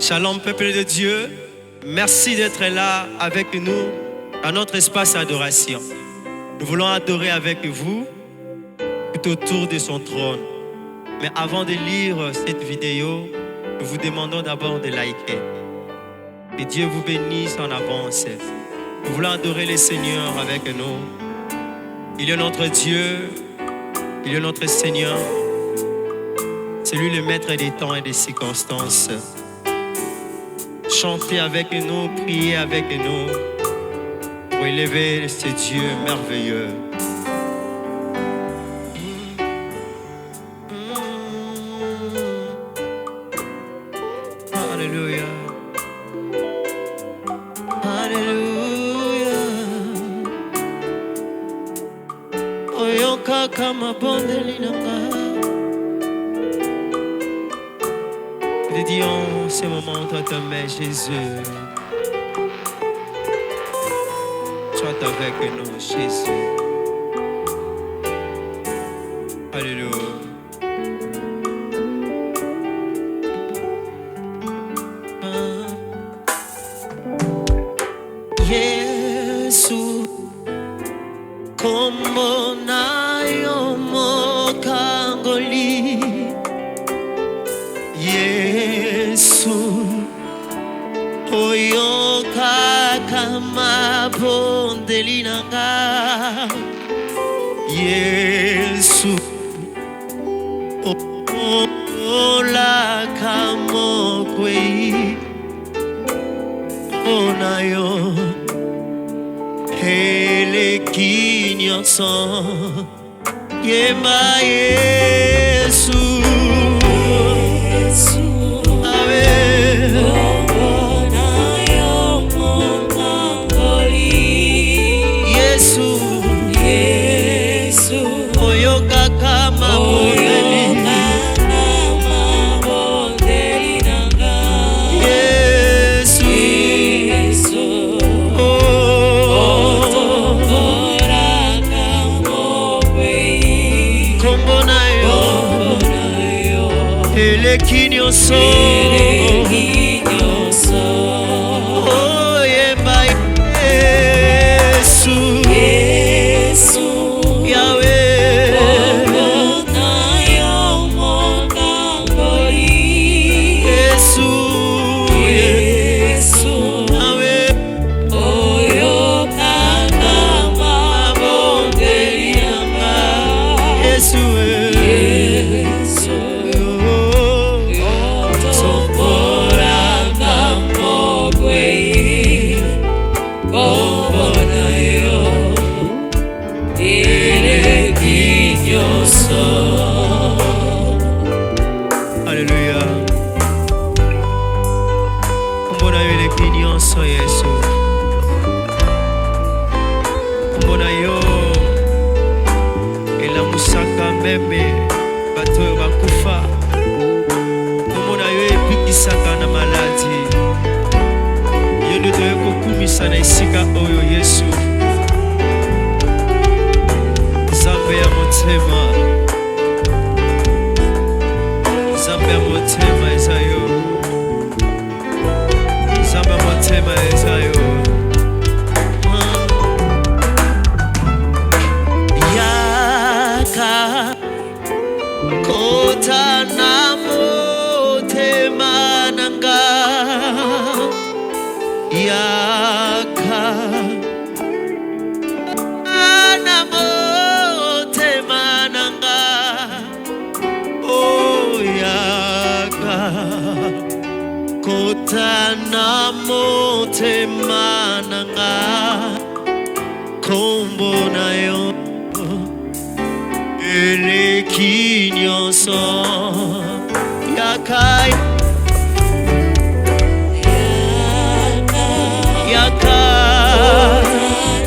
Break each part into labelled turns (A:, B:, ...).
A: Shalom, peuple de Dieu. Merci d'être là avec nous dans notre espace d'adoration. Nous voulons adorer avec vous tout autour de son trône. Mais avant de lire cette vidéo, nous vous demandons d'abord de liker. Que Dieu vous bénisse en avance. Nous voulons adorer le Seigneur avec nous. Il est notre Dieu, il est notre Seigneur. C'est lui le maître des temps et des circonstances. Chantez avec nous, priez avec nous pour élever ce Dieu merveilleux. Alléluia. Alléluia. Oyoka kama bonde linanga. Dédions ce moment à ta mère, Jésus. Sois avec nous, Jésus. Alléluia. Yesu, como nayo mokangoli. Yesu, oyoka kama bondeli nanga. Yesu, ola kamo kwei onayo hele kinyoso yema Yesu. Kinyoso, oh yema Yesu, Yesu, Yahweh, Yesu, Yesu, Yahweh, Yesu. Alléluia. Mbona yule kinyoso Yesu. Mbona yo ela musaka meme bato bakufa. Mbona yo epikisaka na maladi. Yo nde kokumisa na esika oyo Yesu. Nzambe ya motema. Nzambe ya motema ezayo. Nzambe ya motema ezayo. Yaka kota na motema nanga. Yaka na motema nanga. Kota na motema nanga. Kombo na yo ele kinyoso yakai yaka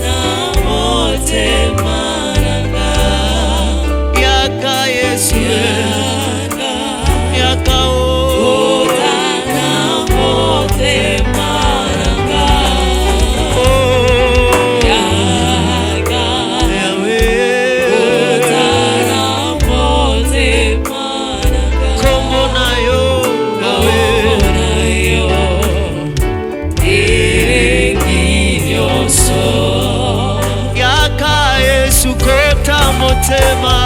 A: na motema nanga. Yaka Yesu yaka Como na yo motema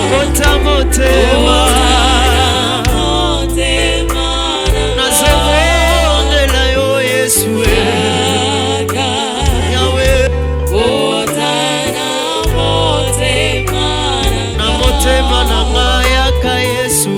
A: kota motema nazobondela yo Yesu Yahweh na motema na ngai yaka Yesu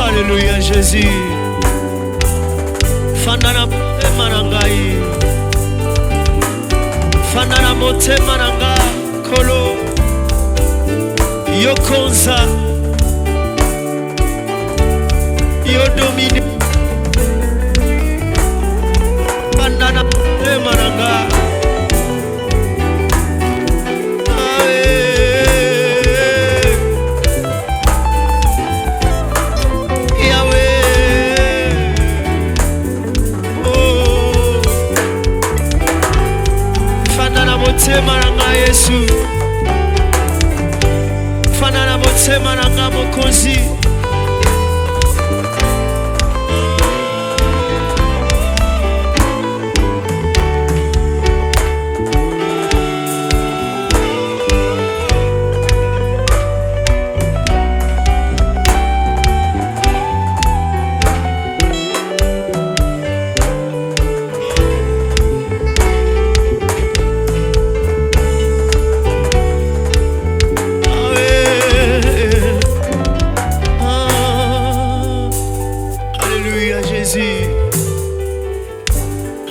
A: Alléluia Jésus. Fandana motema na ngai. Fandana motema na ngai kolo. Yo konza. Yo domine. Fandana motema na ngai. Motema nanga Yesu fana na motema nanga mokonzi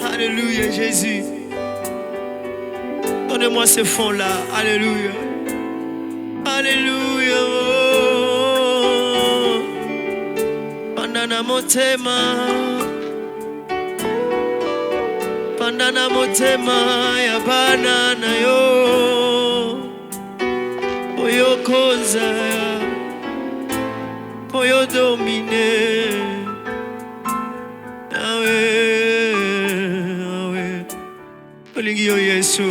A: Alléluia Jésus. Donnez-moi ce fond-là. Alléluia. Alléluia. Pandana motema. Pandana motema ya banana yo. Oyo konza. Oyo domine. Olingi yo Yesu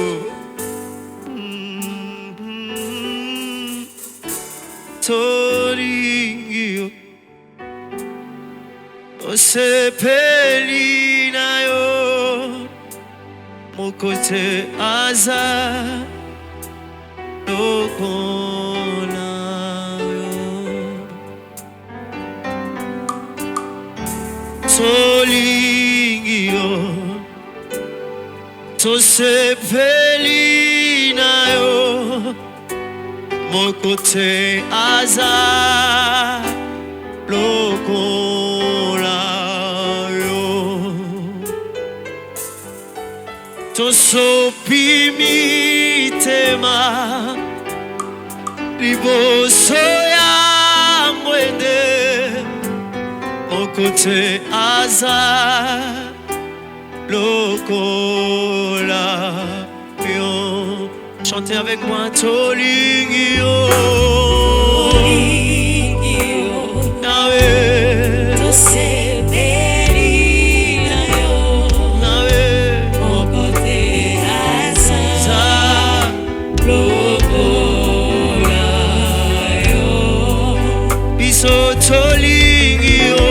A: tolingi yo osepeli na yo mokote aza lokola yo tolingi yo tosepeli na yo mokote aza lokola yo tosopi mitema liboso ya ngwende mokote aza lokola yo. Chantez avec moi tolingi yo Yahweh tosepeli na yo Yahweh mokote aza lokola yo biso tolingi yo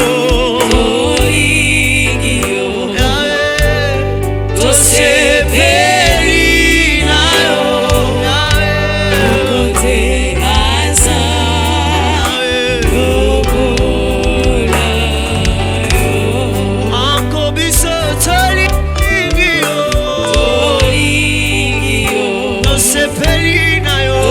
B: Sepelina yo,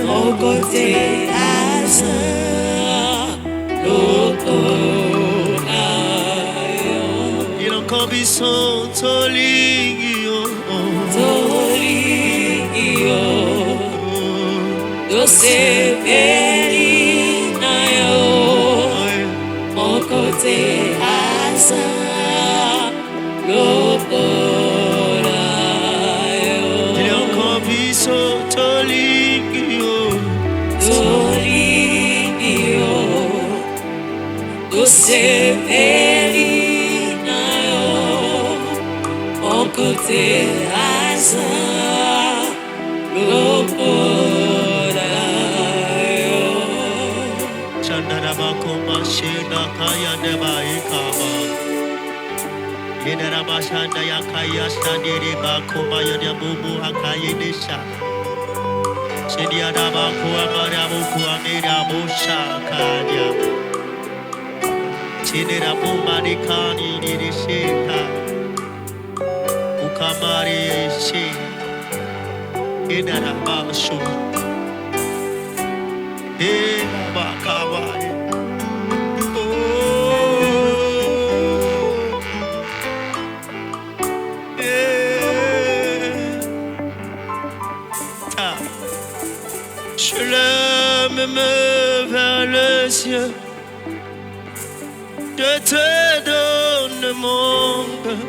A: Mon côté asa loko il encore bison tolingio doce pelina yo mon côté asa loko il encore bison doce pelina yo mon côté asa lopola yo chandana bakoma shena kaya deba ikama yedara bashanda yakaya standere bakoma yonya bubu akaye desha shedia daba ko amara buku amira busha kanya Chinera Mumari Kani Nirisheka Ukamari Shi Inara Bashu Bakawari Je lève mes vers le ciel. Je te donne mon cœur,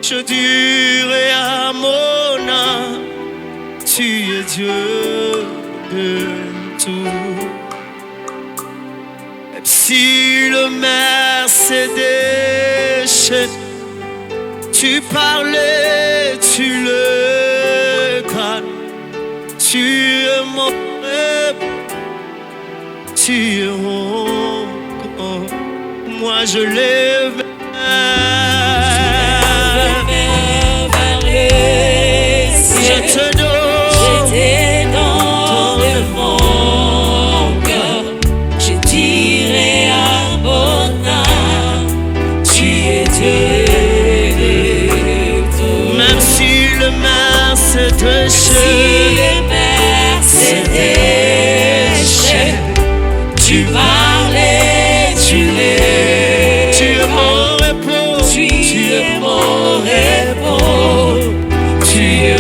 A: je dirai à mon âme, tu es Dieu de tout. Même si le mer s'est déchaîné, tu parlais, tu le calmes, tu es mon rêve, tu es mon moi je lève vers les cieux. Je te donne mon cœur. Je dirai à mon âme, tu es Dieu de tout. Même si le mer se déchaîne, tu parlais. Tu es mon repos, tu es mon repos, tu es au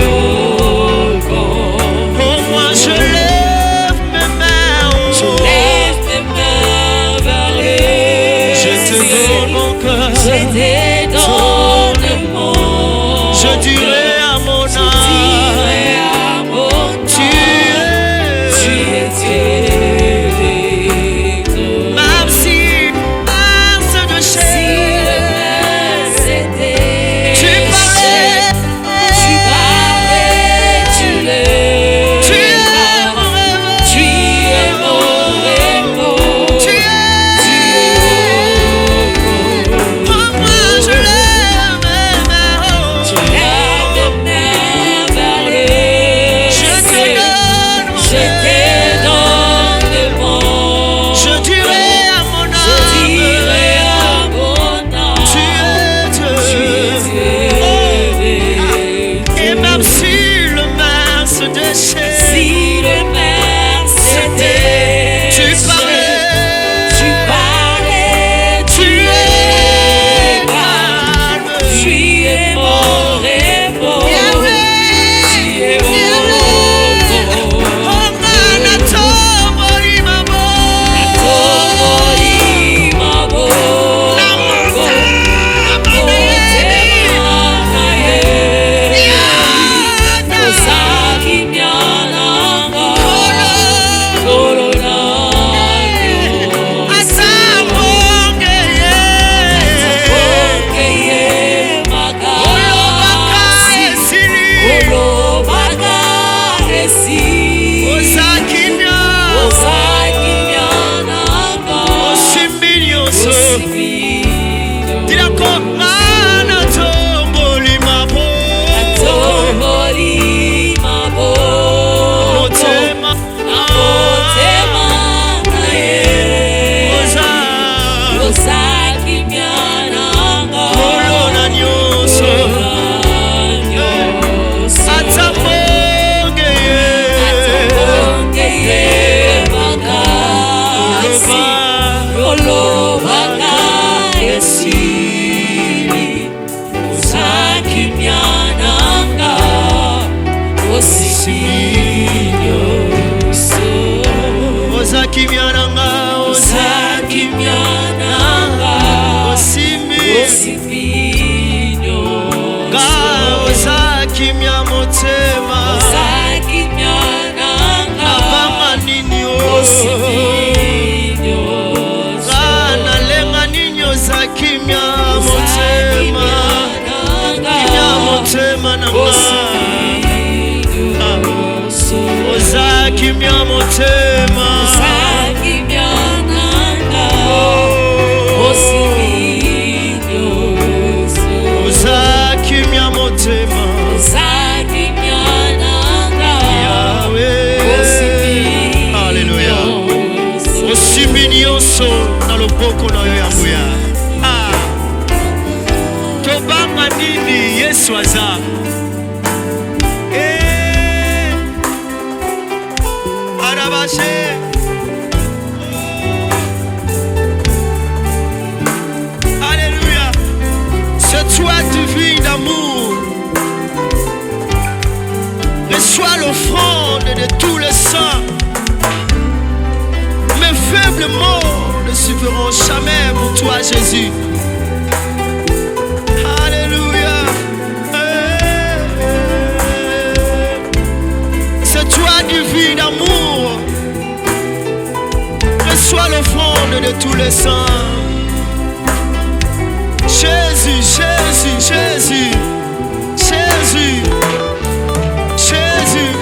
A: corps. Oh, moi je lève mes mains, je lève mes mains vers les cieux. Je te donne mon cœur, je te donne mon je dirai à mon âme, tu es Dieu. Dans le boko na yo ya nguya. Tobanga nini Yesu aza. Arabashe. Alléluia. C'est toi divin d'amour. Reçois l'offrande de tous les saints. Mes faibles mots ne suffiront jamais pour toi, Jésus. Alléluia. C'est toi, divin d'amour. Reçois l'offrande de tous les saints. Jésus, Jésus, Jésus, Jésus, Jésus.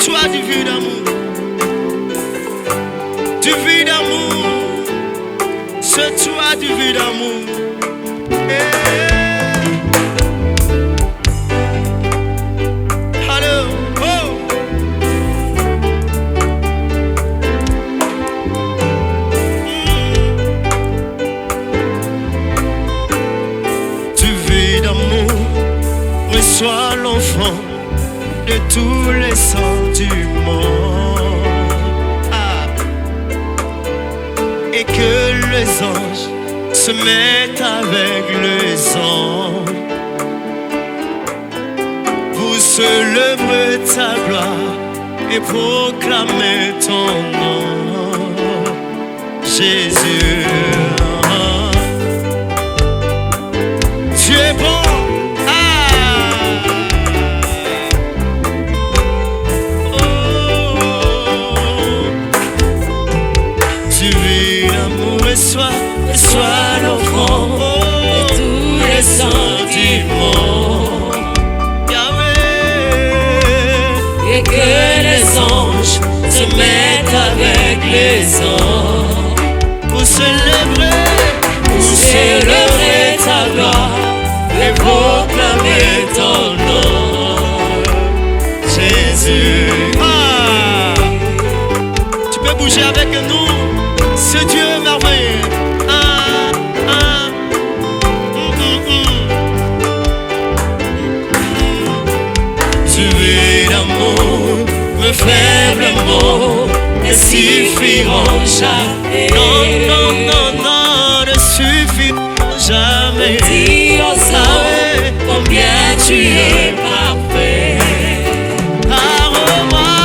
A: Toi, divin d'amour, divin d'amour, c'est toi, divin d'amour. Allô, oh. Divin d'amour, reçois l'enfant de tous les saints du monde, et que les anges se mettent avec les anges pour célébrer ta gloire et proclamer ton nom, Jésus. Tu es bon. Reçois l'offrande de tous les saints du monde, Yahweh, et que les anges se mettent avec les anges pour célébrer ta gloire et proclamer ton nom, Jésus. Tu peux bouger avec nous, c'est Dieu merveilleux. Mes faibles mots ne suffiront jamais. Non, non, non, non, ne suffiront jamais. Dis aux hommes combien tu es parfait. Arrête-moi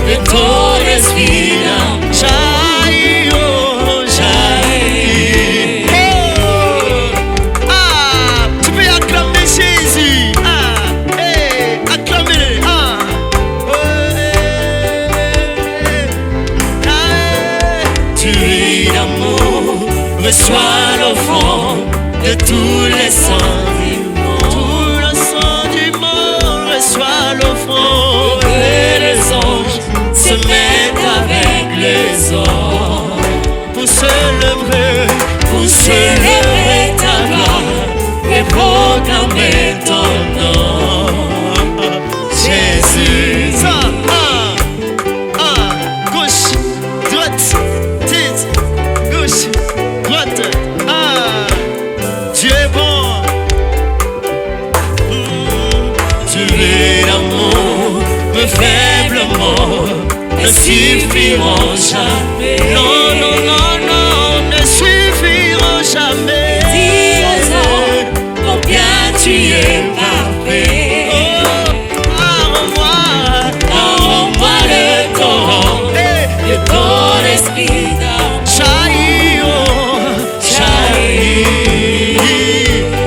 A: de ton esprit jaillit, oh, jaillit. Oh. Tu peux acclamer Jésus. Reçois l'offrande de tous les saints du monde. Tous les saints du monde, reçois l'offrande. Que les anges se mettent avec les anges pour célébrer ta gloire et proclamer ton nom, Jésus. Gauche, droite, tête, gauche, droite. Dieu est bon.
B: suffiront jamais.
A: Non, non, non, non, ne suffiront jamais.
B: Dis aux hommes combien tu es parfait.
A: Oh,
B: Rends-moi le torrent de ton esprit d'amour.
A: Jaillit, oh,
B: Jaillit.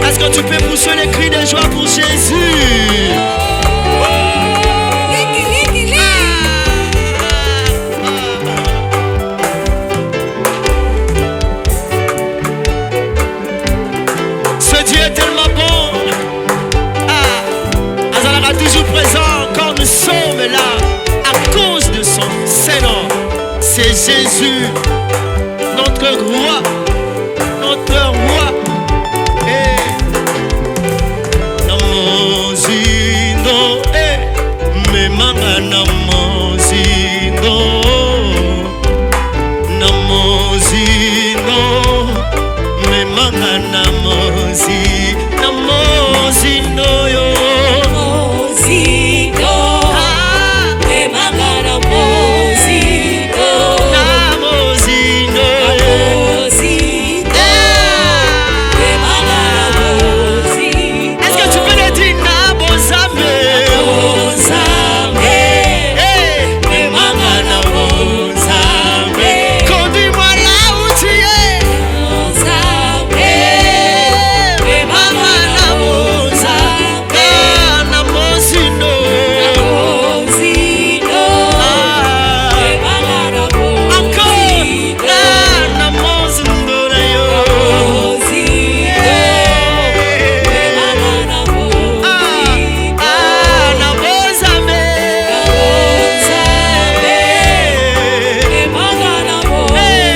A: est-ce que tu peux pousser les cris de joie pour Jésus? Ce Dieu est tellement bon. Azalaka toujours présent quand nous sommes là à cause de son Seigneur. C'est Jésus, notre roi, notre roi. Namozindo, memanga namozindo, namozindo, memanga namozindo yo.
B: Namozindo, memanga namozindo,
A: Namozindo,
B: namozindo, memanga namozindo.
A: est-ce que tu peux le dire Nabozame?
B: Nabozame, memanga nabozame.
A: Conduis-moi là où tu es.
B: Nabozame, memanga nabozame.
A: Namozindo,
B: Namozindo, memanga
A: encore
B: namozindo.
A: Namozindo na yo.
B: Namozindo, memanga namozindo.
A: Nabozame,
B: Memanga nabozame.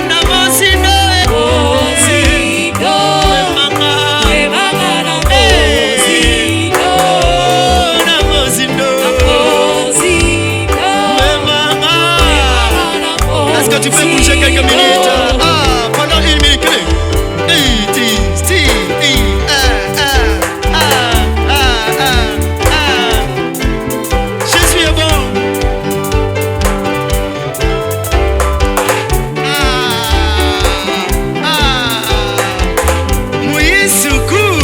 A: Nabozame, Namozindo, Namozindo, est-ce que tu peux bouger quelques minutes? Pendant une minute. Jésus est bon. Mouissoukou.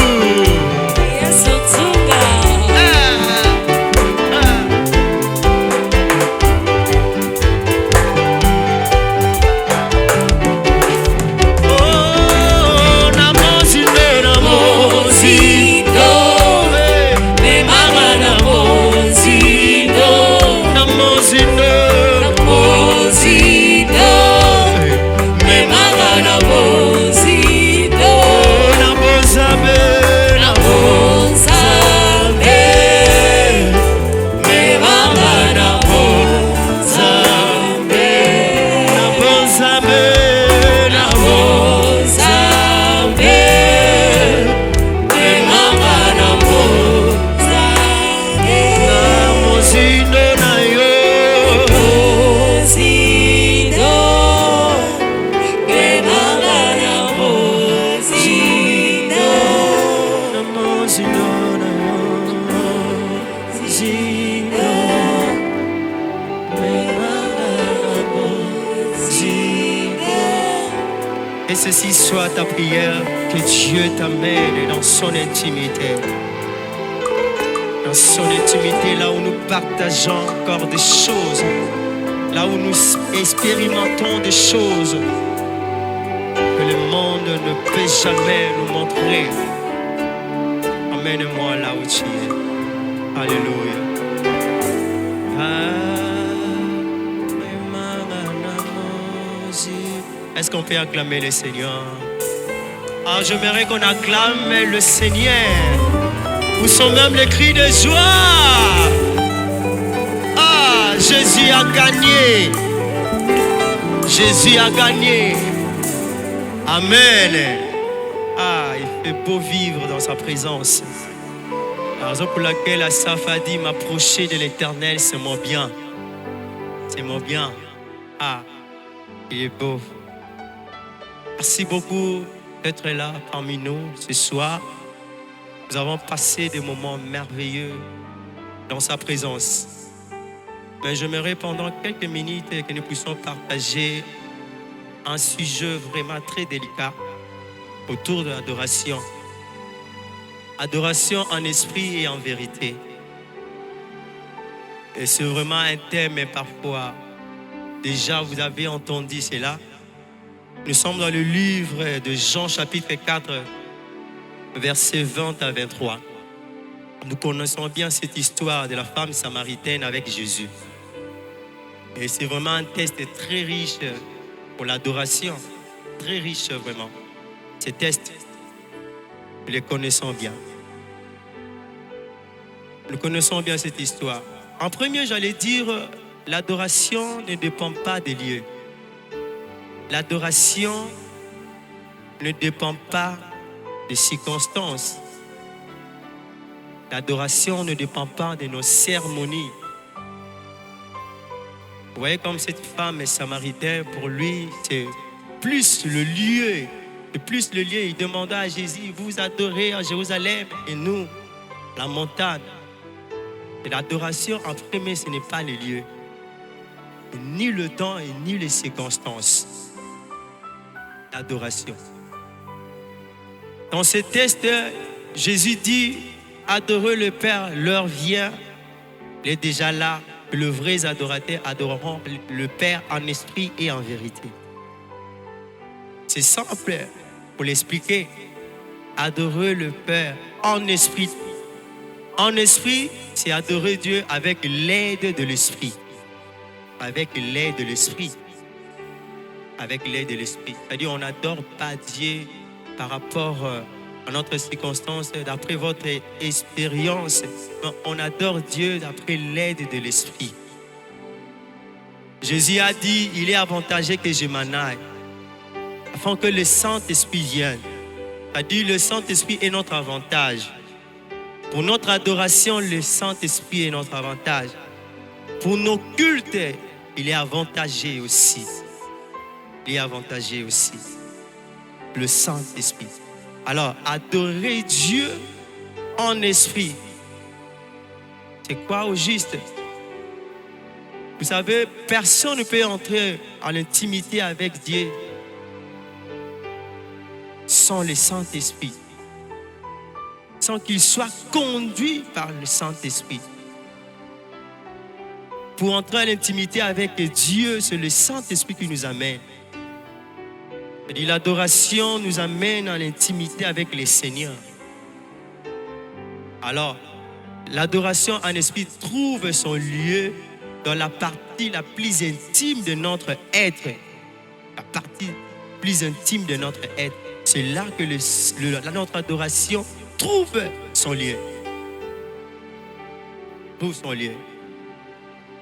A: Oh, Namozindo, Namozindo, Namozindo, Nabozame, Nabozame, Namozindo na yo. Namozindo na yo. Zindo. Et ceci soit ta prière, que Dieu t'amène dans son intimité. Dans son intimité, là où nous partageons encore des choses, là où nous expérimentons des choses que le monde ne peut jamais nous montrer. Amène-moi là où tu es. Alléluia. Est-ce qu'on peut acclamer le Seigneur? J'aimerais qu'on acclame le Seigneur. Où sont même les cris de joie? Jésus a gagné. Jésus a gagné. Amen. Il fait beau vivre dans sa présence. La raison pour laquelle Asaph a dit m'approcher de l'Éternel, c'est mon bien. C'est mon bien. Il est beau. Merci beaucoup d'être là parmi nous ce soir. Nous avons passé des moments merveilleux dans sa présence. Mais j'aimerais pendant quelques minutes que nous puissions partager un sujet vraiment très délicat autour de l'adoration. Adoration en esprit et en vérité. Et c'est vraiment un thème, mais parfois, déjà vous avez entendu cela. Nous sommes dans le livre de Jean chapitre 4, versets 20 à 23. Nous connaissons bien cette histoire de la femme samaritaine avec Jésus. Et c'est vraiment un texte très riche pour l'adoration. Très riche vraiment. Ces textes, nous les connaissons bien. Nous connaissons bien cette histoire. En premier, j'allais dire, l'adoration ne dépend pas des lieux. L'adoration ne dépend pas des circonstances. L'adoration ne dépend pas de nos cérémonies. Vous voyez comme cette femme samaritaine, pour lui, c'est plus le lieu. Et plus le lieu, il demanda à Jésus, vous adorez à Jérusalem et nous, la montagne. Et l'adoration, en premier, ce n'est pas le lieu, ni le temps et ni les circonstances. L'adoration. Dans ce texte, Jésus dit, adorez le Père, l'heure vient, il est déjà là. Les vrais adorateurs adoreront le Père en esprit et en vérité. C'est simple pour l'expliquer. Adorer le Père en esprit. En esprit, c'est adorer Dieu avec l'aide de l'esprit. Avec l'aide de l'esprit. Avec l'aide de l'esprit. C'est-à-dire, on n'adore pas Dieu par rapport à notre circonstance, d'après votre expérience. On adore Dieu d'après l'aide de l'esprit. Jésus a dit, il est avantageux que je m'en aille, afin que le Saint-Esprit vienne. C'est-à-dire, le Saint-Esprit est notre avantage. Pour notre adoration, le Saint-Esprit est notre avantage. Pour nos cultes, il est avantagé aussi. Il est avantagé aussi. Le Saint-Esprit. Alors, adorer Dieu en esprit. C'est quoi au juste? Vous savez, personne ne peut entrer en intimité avec Dieu sans le Saint-Esprit. Sans qu'il soit conduit par le Saint-Esprit. Pour entrer en intimité avec Dieu, c'est le Saint-Esprit qui nous amène. L'adoration nous amène en intimité avec le Seigneur. Alors, l'adoration en esprit trouve son lieu dans la partie la plus intime de notre être. La partie plus intime de notre être. C'est là que notre adoration trouve son lieu. Trouve son lieu.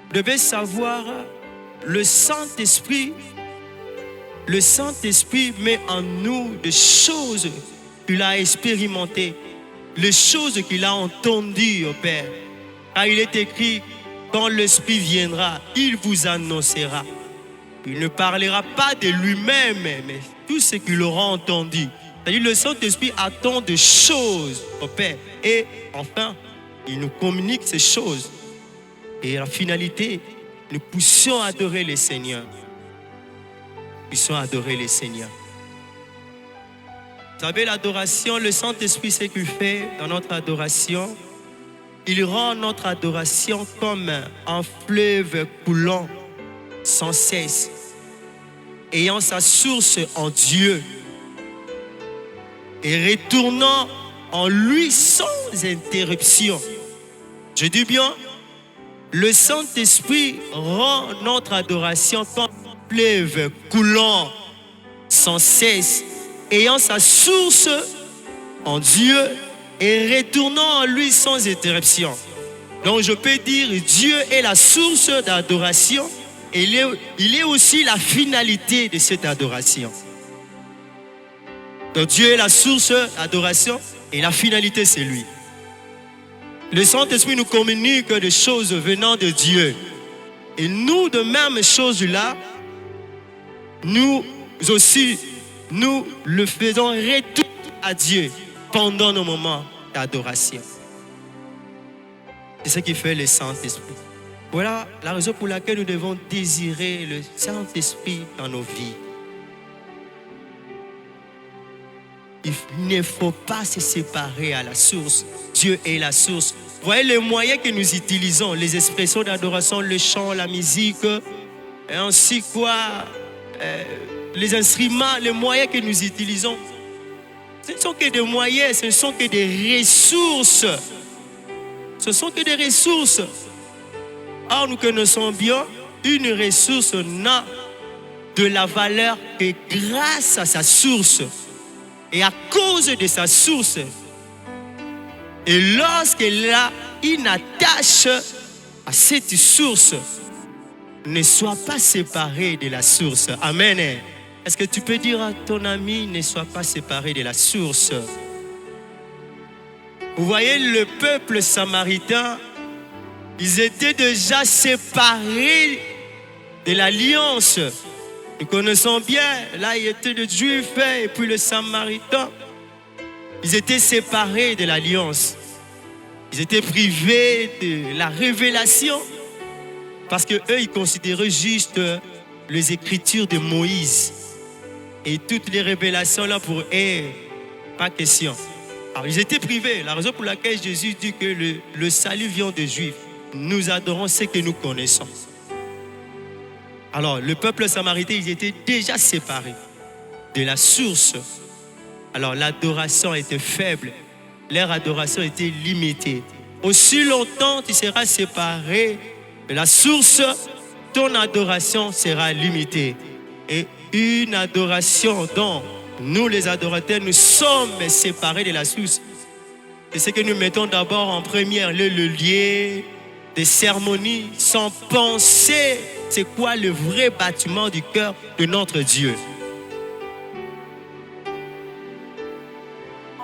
A: Vous devez savoir, le Saint-Esprit met en nous des choses qu'il a expérimentées, les choses qu'il a entendues au Père. Car il est écrit, quand l'Esprit viendra, il vous annoncera. Il ne parlera pas de lui-même, mais tout ce qu'il aura entendu. C'est-à-dire, le Saint-Esprit attend des choses au Père. Et enfin, il nous communique ces choses. Et la finalité, nous puissions adorer le Seigneur. Puissions adorer le Seigneur. Vous savez, l'adoration, le Saint-Esprit, ce qu'il fait dans notre adoration, il rend notre adoration comme un fleuve coulant sans cesse, ayant sa source en Dieu et retournant en lui sans interruption. Je dis bien, le Saint-Esprit rend notre adoration comme un fleuve coulant sans cesse, ayant sa source en Dieu et retournant en lui sans interruption. Donc je peux dire, Dieu est la source d'adoration et il est aussi la finalité de cette adoration. Donc Dieu est la source d'adoration et la finalité c'est lui. Le Saint-Esprit nous communique des choses venant de Dieu. Et nous, de même chose là, nous aussi, nous le faisons retourner à Dieu pendant nos moments d'adoration. C'est ce qui fait le Saint-Esprit. Voilà la raison pour laquelle nous devons désirer le Saint-Esprit dans nos vies. Il ne faut pas se séparer à la source. Dieu est la source. Vous voyez les moyens que nous utilisons, les expressions d'adoration, le chant, la musique, et ainsi les instruments, les moyens que nous utilisons. Ce ne sont que des moyens, ce ne sont que des ressources. Ce sont que des ressources. Or, nous connaissons bien, une ressource n'a de la valeur que grâce à sa source. Et à cause de sa source. Et lorsqu'elle a une attache à cette source, ne sois pas séparé de la source. Amen. Est-ce que tu peux dire à ton ami, ne sois pas séparé de la source? Vous voyez, le peuple samaritain, ils étaient déjà séparés de l'alliance. Nous connaissons bien, là il était le juif et puis le samaritain. Ils étaient séparés de l'alliance. Ils étaient privés de la révélation. Parce qu'eux, ils considéraient juste les écritures de Moïse. Et toutes les révélations là pour eux, pas question. Alors ils étaient privés. La raison pour laquelle Jésus dit que le salut vient des Juifs. Nous adorons ce que nous connaissons. Alors le peuple samaritain, ils étaient déjà séparés de la source. Alors l'adoration était faible. Leur adoration était limitée. Aussi longtemps tu seras séparé de la source, ton adoration sera limitée. Et une adoration dont nous les adorateurs, nous sommes séparés de la source. C'est ce que nous mettons d'abord en première, le lieu des cérémonies, sans penser c'est quoi le vrai bâtiment du cœur de notre Dieu.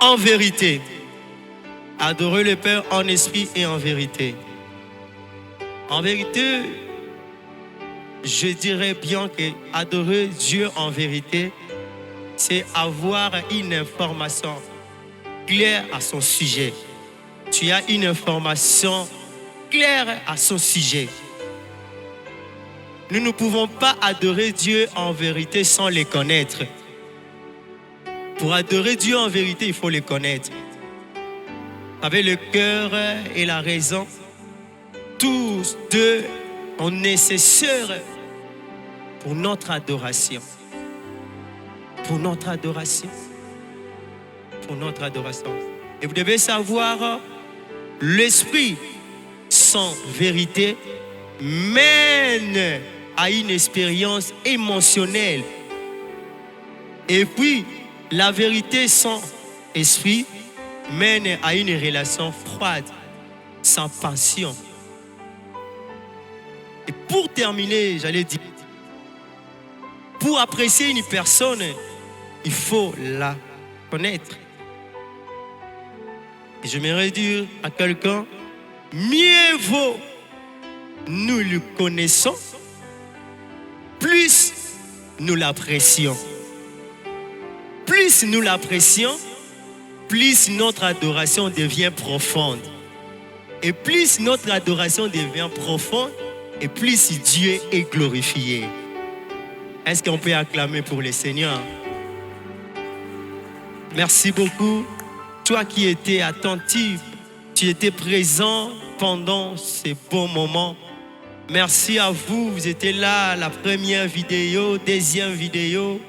A: En vérité, adorer le Père en esprit et en vérité. En vérité, je dirais bien que adorer Dieu en vérité, c'est avoir une information claire à son sujet. Tu as une information claire à son sujet. Nous ne pouvons pas adorer Dieu en vérité sans les connaître. Pour adorer Dieu en vérité, il faut les connaître. Avec le cœur et la raison, tous deux sont nécessaires pour notre adoration. Pour notre adoration. Pour notre adoration. Et vous devez savoir, l'esprit sans vérité mène à une expérience émotionnelle. Et puis, la vérité sans esprit mène à une relation froide, sans passion. Et pour terminer, j'allais dire, pour apprécier une personne, il faut la connaître. Et j'aimerais dire à quelqu'un, mieux vaut nous le connaissons, plus nous l'apprécions. Plus nous l'apprécions, plus notre adoration devient profonde. Et plus notre adoration devient profonde, et plus Dieu est glorifié. Est-ce qu'on peut acclamer pour le Seigneur? Merci beaucoup. Toi qui étais attentif, tu étais présent pendant ces bons moments. Merci à vous. Vous étiez là, la première vidéo, deuxième vidéo.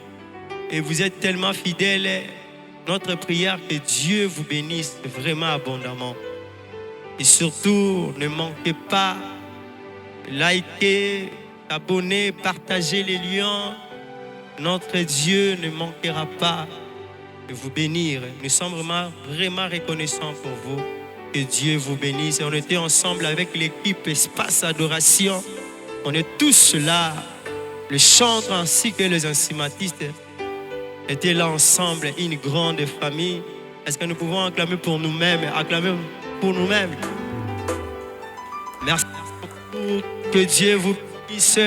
A: Et vous êtes tellement fidèles. Notre prière, que Dieu vous bénisse vraiment abondamment. Et surtout, ne manquez pas de liker, abonner, partager les liens. Notre Dieu ne manquera pas de vous bénir. Nous sommes vraiment reconnaissants pour vous. Que Dieu vous bénisse. On était ensemble avec l'équipe Espace Adoration. On est tous là. Les chantres ainsi que les instrumentistes étaient là ensemble, une grande famille. Est-ce que nous pouvons acclamer pour nous-mêmes? Acclamer pour nous-mêmes. Merci beaucoup. Que Dieu vous bénisse.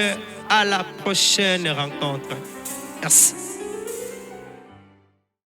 A: À la prochaine rencontre. Merci.